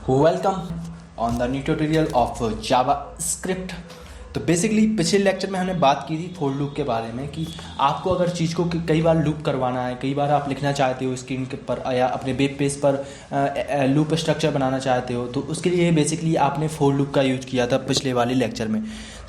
Welcome on the new tutorial of JavaScript. तो basically पिछले lecture में हमने बात की थी फॉर लूप के बारे में कि आपको अगर चीज़ को कई बार लूप करवाना है, कई बार आप लिखना चाहते हो स्क्रीन के पर या अपने वेब पेज पर लूप स्ट्रक्चर बनाना चाहते हो, तो उसके लिए बेसिकली आपने फॉर लूप का यूज किया था पिछले वाले लेक्चर में।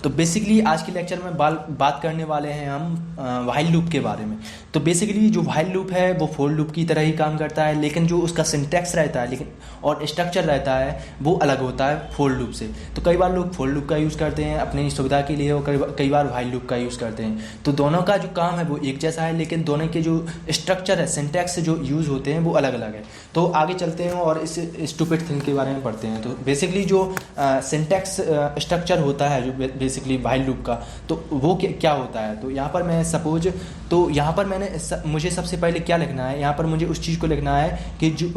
तो बेसिकली आज के लेक्चर में बात करने वाले हैं हम व्हाइल लूप के बारे में। तो बेसिकली जो व्हाइल लूप है वो फॉर लूप की तरह ही काम करता है, लेकिन जो उसका सिंटैक्स रहता है लेकिन और स्ट्रक्चर रहता है वो अलग होता है फॉर लूप से। तो कई बार लोग फॉर लूप का यूज़ करते हैं अपनी सुविधा के लिए और कई बार व्हाइल लूप का यूज़ करते हैं। तो दोनों का जो काम है वो एक जैसा है, लेकिन दोनों के जो स्ट्रक्चर है सिंटैक्स जो यूज़ होते हैं वो अलग अलग है। तो आगे चलते हैं और इस स्टूपिड थिंग के बारे में पढ़ते हैं। तो बेसिकली जो सिंटैक्स स्ट्रक्चर होता है जो बेसिकली व्हाइल लूप का, तो वो क्या होता है। तो यहाँ पर मैं सपोज तो यहाँ पर मुझे सबसे पहले क्या लिखना है, यहाँ पर मुझे उस चीज़ को लिखना है कि जो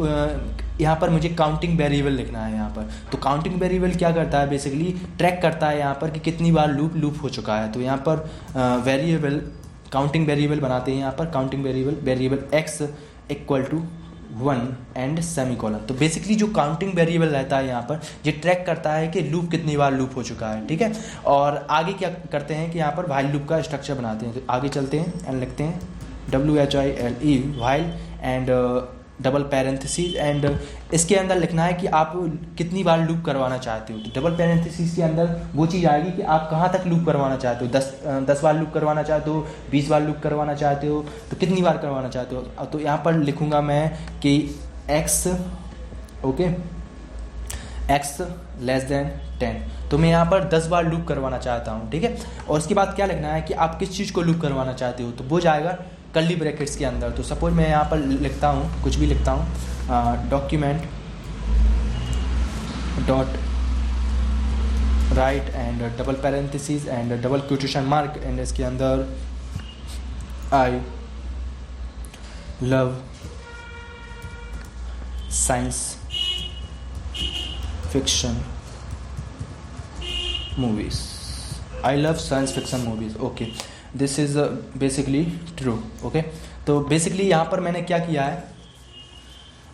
यहाँ पर मुझे काउंटिंग वेरिएबल लिखना है यहाँ पर। तो काउंटिंग वेरिएबल क्या करता है, बेसिकली ट्रैक करता है यहाँ पर कि कितनी बार लूप हो चुका है। तो यहाँ पर वेरिएबल काउंटिंग वेरिएबल बनाते हैं यहाँ पर counting variable x equal to 1 and semicolon. तो बेसिकली जो काउंटिंग वेरिएबल रहता है यहाँ पर ये ट्रैक करता है कि लूप कितनी बार लूप हो चुका है, ठीक है। और आगे क्या करते हैं कि यहाँ पर व्हाइल लूप का स्ट्रक्चर बनाते हैं। तो आगे चलते हैं एंड लिखते हैं WHILE while and double parenthesis and इसके अंदर लिखना है कि आप कितनी बार लूप करवाना चाहते हो। तो डबल पैरेंथेसिस के अंदर वो चीज़ आएगी कि आप कहाँ तक लूप करवाना चाहते हो। 10 बार लूप करवाना चाहते हो, 20 बार लूप करवाना चाहते हो, तो कितनी बार करवाना चाहते हो। तो यहाँ पर लिखूँगा मैं कि x okay x less than 10। तो मैं यहाँ पर 10 बार लूप करवाना चाहता हूँ, ठीक है। और उसके बाद क्या लिखना है कि आप किस चीज़ को लूप करवाना चाहते हो। तो वो जाएगा कर्ली ब्रैकेट्स के अंदर। तो सपोज मैं यहाँ पर लिखता हूँ, कुछ भी लिखता हूँ, document dot right and double parenthesis and double quotation mark and इसके अंदर I love science fiction movies. I love science fiction movies, okay this is basically true, okay. तो बेसिकली यहाँ पर मैंने क्या किया है,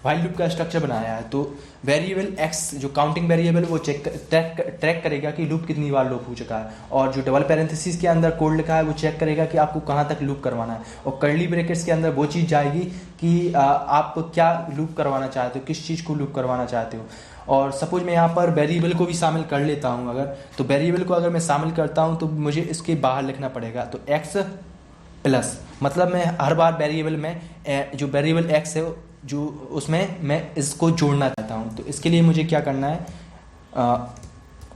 व्हाइल लूप का स्ट्रक्चर बनाया है। तो वेरिएबल x जो काउंटिंग वेरिएबल वो ट्रैक करेगा कि लूप कितनी बार लूप हो चुका है, और जो डबल पैरेंथेसिस के अंदर कोड लिखा है वो चेक करेगा कि आपको कहाँ तक लूप करवाना है, और कर्ली ब्रैकेट्स के अंदर वो चीज़ जाएगी कि आप क्या लूप करवाना चाहते हो, किस चीज़ को लूप करवाना चाहते हो। और सपोज मैं यहाँ पर वेरिएबल को भी शामिल कर लेता हूँ अगर, तो वेरिएबल को अगर मैं शामिल करता हूँ तो मुझे इसके बाहर लिखना पड़ेगा। तो x प्लस मतलब मैं हर बार वेरिएबल में जो वेरिएबल x है जो उसमें मैं इसको जोड़ना चाहता हूँ। तो इसके लिए मुझे क्या करना है,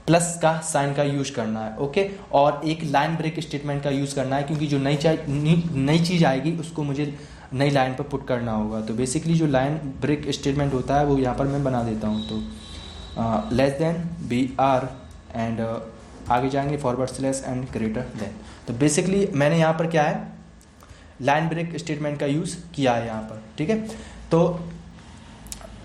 प्लस का साइन का यूज करना है, ओके। और एक लाइन ब्रेक स्टेटमेंट का यूज़ करना है, क्योंकि जो नई चीज़ आएगी उसको मुझे नई लाइन पर पुट करना होगा। तो बेसिकली जो लाइन ब्रेक स्टेटमेंट होता है वो यहाँ पर मैं बना देता हूँ। तो लेस देन BR एंड आगे जाएंगे forward slash and greater than. तो बेसिकली मैंने यहाँ पर क्या है, लाइन ब्रेक स्टेटमेंट का यूज़ किया है यहाँ पर, ठीक है। तो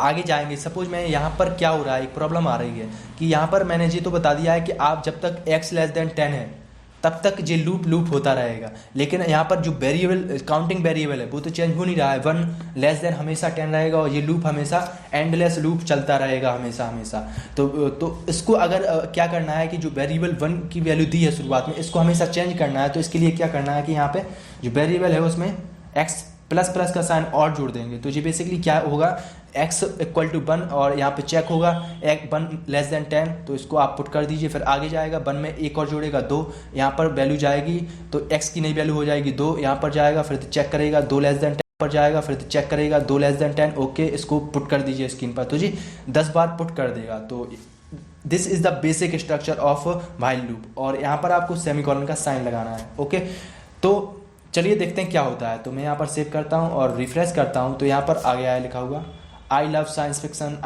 आगे जाएंगे, सपोज मैं यहाँ पर क्या हो रहा है, एक प्रॉब्लम आ रही है कि यहाँ पर मैंने ये तो बता दिया है कि आप जब तक x लेस देन 10 है तब तक ये लूप होता रहेगा, लेकिन यहाँ पर जो वेरिएबल काउंटिंग वेरिएबल है वो तो चेंज हो नहीं रहा है। 1 लेस देन हमेशा 10 रहेगा और ये लूप हमेशा एंडलेस लूप चलता रहेगा हमेशा। तो इसको अगर क्या करना है कि जो वेरिएबल 1 की वैल्यू दी है शुरुआत में, इसको हमेशा चेंज करना है। तो इसके लिए क्या करना है कि यहाँ पे जो वेरिएबल है उसमें x प्लस का साइन और जोड़ देंगे। तो ये बेसिकली क्या होगा, x इक्वल टू 1 और यहाँ पे चेक होगा 1 लेस देन 10, तो इसको आप पुट कर दीजिए। फिर आगे जाएगा 1 में एक और जोड़ेगा 2, यहाँ पर वैल्यू जाएगी तो x की नई वैल्यू हो जाएगी 2, यहाँ पर जाएगा फिर चेक करेगा 2 लेस देन 10 पर जाएगा, फिर चेक करेगा 2 लेस देन 10, ओके। इसको पुट कर दीजिए स्क्रीन पर, तो जी 10 बार पुट कर देगा। तो this is the basic structure of while loop, और यहाँ पर आपको सेमीकोलन का साइन लगाना है, ओके। तो चलिए देखते हैं क्या होता है। तो मैं यहाँ पर सेव करता हूँ और रिफ्रेश करता हूँ, तो यहाँ पर आ गया है लिखा हुआ I love science fiction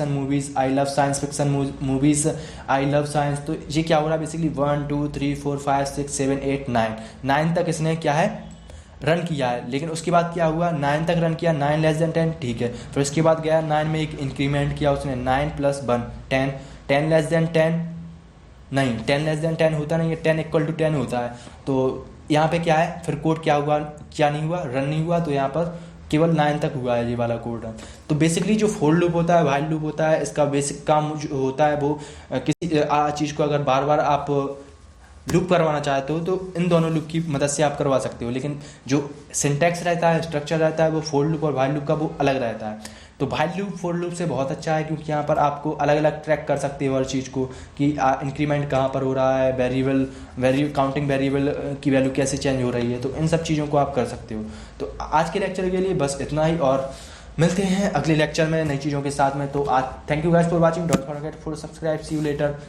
movies, I love science fiction movies, I love science. तो ये क्या हो रहा है, बेसिकली 1 2 3 4 5 6 7 8 9 तक इसने क्या है रन किया है। लेकिन उसके बाद क्या हुआ, 9 तक रन किया, 9 लेस देन 10, ठीक है। फिर उसके बाद गया 9 में एक इंक्रीमेंट किया उसने, 9 प्लस 1 10 लेस देन 10 नहीं, 10 लेस देन 10 होता नहीं है, 10 इक्वल टू 10 होता है। तो यहाँ पे क्या है, फिर कोड क्या हुआ, क्या नहीं हुआ, रन नहीं हुआ। तो यहाँ पर केवल 9 तक हुआ है ये वाला कोड रन। तो बेसिकली जो फोर लूप होता है, व्हाइल लूप होता है, इसका बेसिक काम जो होता है वो किसी चीज़ को अगर बार बार आप लूप करवाना चाहते हो तो इन दोनों लूप की मदद से आप करवा सकते हो। लेकिन जो सिंटैक्स रहता है, स्ट्रक्चर रहता है, वो फोर लूप और व्हाइल लूप का वो अलग रहता है। तो व्हाइल लूप फोर लूप से बहुत अच्छा है, क्योंकि यहाँ पर आपको अलग अलग ट्रैक कर सकते हो हर चीज़ को कि इंक्रीमेंट कहाँ पर हो रहा है, काउंटिंग वेरिएबल की वैल्यू कैसे चेंज हो रही है। तो इन सब चीज़ों को आप कर सकते हो। तो आज के लेक्चर के लिए बस इतना ही, और मिलते हैं अगले लेक्चर में नई चीज़ों के साथ में। तो आज thank you guys for watching, don't forget for subscribe, see you letter.